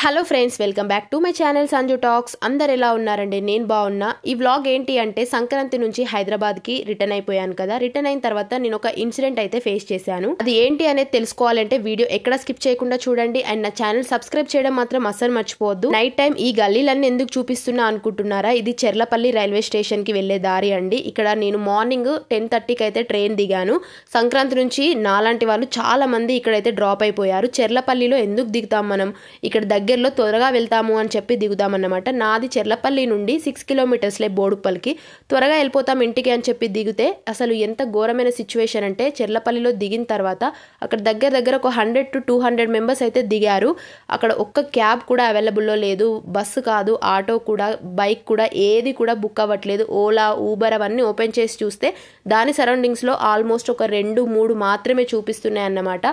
Hello friends, welcome back to my channel Sanju talks. అందరు ఎలా ఉన్నారండి? నేను బాగున్నా. ఈ వ్లాగ్ ఏంటి అంటే సంక్రాంతి నుంచి హైదరాబాద్కి రిటర్న్ అయిపోయాను కదా. రిటర్న్ అయిన తర్వాత నేను ఒక ఇన్సిడెంట్ అయితే ఫేస్ చేశాను. అది ఏంటి అనేది తెలుసుకోవాలంటే వీడియో ఎక్కడ స్కిప్ చేయకుండా చూడండి. అండ్ నా ఛానల్ సబ్స్క్రైబ్ చేయడం మాత్రం అస్సలు మర్చిపోవద్దు. నైట్ టైం ఈ గల్లీలన్నీ ఎందుకు చూపిస్తున్నా అనుకుంటున్నారా? ఇది చెర్లపల్లి రైల్వే స్టేషన్ కి వెళ్లే దారి అండి. ఇక్కడ నేను మార్నింగ్ 10:30కి అయితే ట్రైన్ దిగాను. సంక్రాంతి నుంచి నాలాంటి వాళ్ళు చాలా మంది ఇక్కడైతే డ్రాప్ అయిపోయారు. చెర్లపల్లిలో ఎందుకు దిగుతాం మనం? ఇక్కడ దగ్గరలో త్వరగా వెళ్తాము అని చెప్పి దిగుదామన్నమాట. నాది చెర్లపల్లి నుండి 6 కిలోమీటర్స్లే బోడుప్పల్కి. త్వరగా వెళ్ళిపోతాం ఇంటికి అని చెప్పి దిగితే అసలు ఎంత ఘోరమైన సిచ్యువేషన్ అంటే, చెర్లపల్లిలో దిగిన తర్వాత అక్కడ దగ్గర ఒక 100 to 200 మెంబర్స్ అయితే దిగారు. అక్కడ ఒక్క క్యాబ్ కూడా అవైలబుల్లో లేదు. బస్సు కాదు, ఆటో కూడా, బైక్ కూడా ఏది కూడా బుక్ అవ్వట్లేదు. ఓలా, ఊబర్ అవన్నీ ఓపెన్ చేసి చూస్తే దాని సరౌండింగ్స్లో ఆల్మోస్ట్ ఒక 2-3 మాత్రమే చూపిస్తున్నాయి అన్నమాట.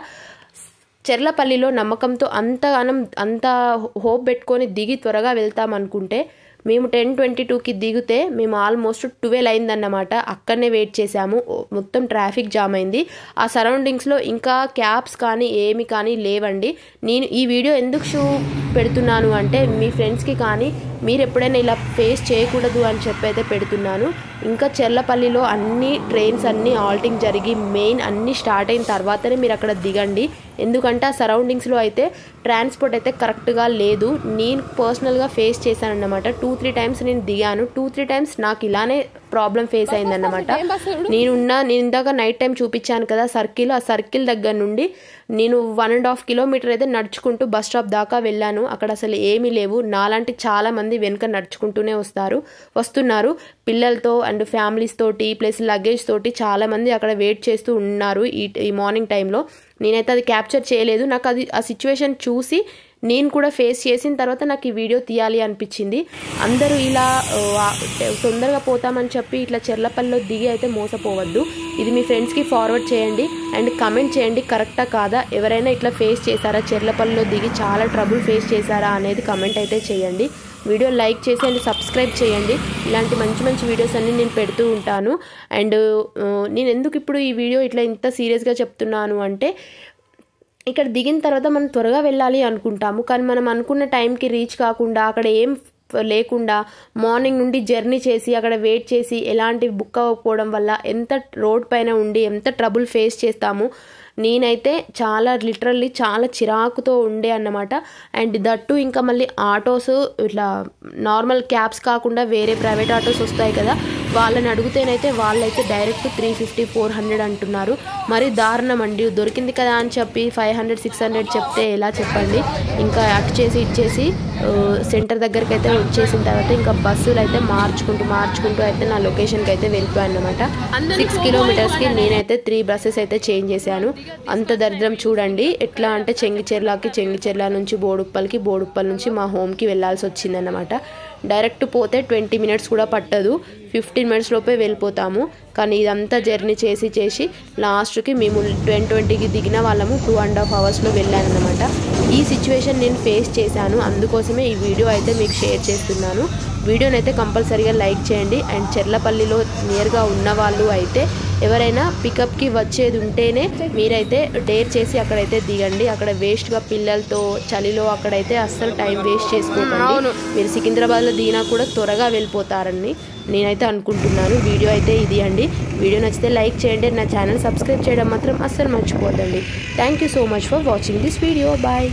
చెర్లపల్లిలో నమ్మకంతో అంత హోప్ పెట్టుకొని దిగి త్వరగా వెళ్తాం అనుకుంటే మేము 10:22కి దిగితే మేము ఆల్మోస్ట్ 12 అయిందన్నమాట. అక్కడనే వెయిట్ చేసాము. మొత్తం ట్రాఫిక్ జామ్ అయింది. ఆ సరౌండింగ్స్లో ఇంకా క్యాబ్స్ కానీ ఏమి కానీ లేవండి. నేను ఈ వీడియో ఎందుకు పెడుతున్నాను అంటే మీ ఫ్రెండ్స్కి కానీ మీరు ఎప్పుడైనా ఇలా ఫేస్ చేయకూడదు అని చెప్పి అయితే పెడుతున్నాను. ఇంకా చెర్లపల్లిలో అన్ని ట్రైన్స్ అన్నీ ఆల్టింగ్ జరిగి మెయిన్ అన్నీ స్టార్ట్ అయిన తర్వాతనే మీరు అక్కడ దిగండి. ఎందుకంటే ఆ సరౌండింగ్స్లో అయితే ట్రాన్స్పోర్ట్ అయితే కరెక్ట్గా లేదు. నేను పర్సనల్గా ఫేస్ చేశాను అన్నమాట. 2-3 టైమ్స్ నేను దిగాను. 2-3 టైమ్స్ నాకు ఇలానే ప్రాబ్లం ఫేస్ అయిందన్నమాట. నేను ఇందాక నైట్ టైం చూపించాను కదా సర్కిల్, ఆ సర్కిల్ దగ్గర నుండి నేను 1.5 కిలోమీటర్ అయితే నడుచుకుంటూ బస్ స్టాప్ దాకా వెళ్ళాను. అక్కడ అసలు ఏమీ లేవు. నాలాంటి చాలా మంది వెనుక నడుచుకుంటూనే వస్తున్నారు పిల్లలతో అండ్ ఫ్యామిలీస్ తోటి ప్లస్ లగేజ్ తోటి చాలా మంది అక్కడ వెయిట్ చేస్తూ ఉన్నారు ఈ మార్నింగ్ టైంలో. నేనైతే అది క్యాప్చర్ చేయలేదు. నాకు అది ఆ సిచ్యువేషన్ చూసి నేను కూడా ఫేస్ చేసిన తర్వాత నాకు ఈ వీడియో తీయాలి అనిపించింది. అందరూ ఇలా తొందరగా పోతామని చెప్పి ఇట్లా చెర్లపల్లిలో దిగి అయితే మోసపోవద్దు. ఇది మీ ఫ్రెండ్స్కి ఫార్వర్డ్ చేయండి అండ్ కమెంట్ చేయండి కరెక్టా కాదా. ఎవరైనా ఇట్లా ఫేస్ చేశారా, చెర్లపల్లిలో దిగి చాలా ట్రబుల్ ఫేస్ చేశారా అనేది కమెంట్ అయితే చేయండి. వీడియో లైక్ చేసి అండ్ సబ్స్క్రైబ్ చేయండి. ఇలాంటి మంచి వీడియోస్ అన్నీ నేను పెడుతూ ఉంటాను. అండ్ నేను ఎందుకు ఇప్పుడు ఈ వీడియో ఇట్లా ఇంత సీరియస్గా చెప్తున్నాను అంటే, ఇక్కడ దిగిన తర్వాత మనం త్వరగా వెళ్ళాలి అనుకుంటాము, కానీ మనం అనుకున్న టైంకి రీచ్ కాకుండా అక్కడ ఏం లేకుండా మార్నింగ్ నుండి జర్నీ చేసి అక్కడ వెయిట్ చేసి ఎలాంటి బుక్ అవ్వకపోవడం వల్ల ఎంత రోడ్ పైన ఉండి ఎంత ట్రబుల్ ఫేస్ చేస్తాము. నేనైతే లిటరల్లీ చాలా చిరాకుతో ఉండే అన్నమాట. అండ్ దట్టు ఇంకా మళ్ళీ ఆటోస్ ఇట్లా నార్మల్ క్యాబ్స్ కాకుండా వేరే ప్రైవేట్ ఆటోస్ వస్తాయి కదా, వాళ్ళని అడిగితేనైతే వాళ్ళైతే డైరెక్ట్ 350-400 అంటున్నారు. మరి దారుణం అండి. దొరికింది కదా అని చెప్పి 500-600 చెప్తే ఎలా చెప్పండి. ఇంకా అటు చేసి ఇచ్చేసి సెంటర్ దగ్గరికి అయితే వచ్చేసిన తర్వాత ఇంకా బస్సులు అయితే మార్చుకుంటూ అయితే నా లొకేషన్కి అయితే వెళ్ళిపోయాను అనమాట. 6 కిలోమీటర్స్కి నేనైతే 3 బస్సెస్ అయితే చేంజ్ చేశాను. అంత దరిద్రం చూడండి. ఎట్లా అంటే చెంగిచెర్ల నుంచి బోడుప్పల్ నుంచి మా హోమ్కి వెళ్ళాల్సి వచ్చిందన్నమాట. డైరెక్ట్ పోతే 20 మినిట్స్ కూడా పట్టదు, 15 మినిట్స్ లోపే వెళ్ళిపోతాము. కానీ ఇదంతా జర్నీ చేసి లాస్ట్కి మేము 10:20కి దిగిన వాళ్ళము 2.5 అవర్స్లో వెళ్ళానన్నమాట. ఈ సిచ్యువేషన్ నేను ఫేస్ చేశాను. అందుకోసమే ఈ వీడియో అయితే మీకు షేర్ చేస్తున్నాను. వీడియోని అయితే కంపల్సరీగా లైక్ చేయండి. అండ్ చెర్లపల్లిలో నియర్గా ఉన్న వాళ్ళు అయితే ఎవరైనా పికప్కి వచ్చేది ఉంటేనే మీరైతే డేర్ చేసి అక్కడైతే దిగండి. అక్కడ వేస్ట్గా పిల్లలతో చలిలో అక్కడైతే అస్సలు టైం వేస్ట్ చేసుకోకండి. మీరు సికింద్రాబాద్లో దిగినా కూడా త్వరగా వెళ్ళిపోతారని నేనైతే అనుకుంటున్నాను. వీడియో అయితే ఇది అండి. వీడియో నచ్చితే లైక్ చేయండి. నా ఛానల్ సబ్స్క్రైబ్ చేయడం మాత్రం అస్సలు మర్చిపోదండి. Thank you so much for watching this video. Bye.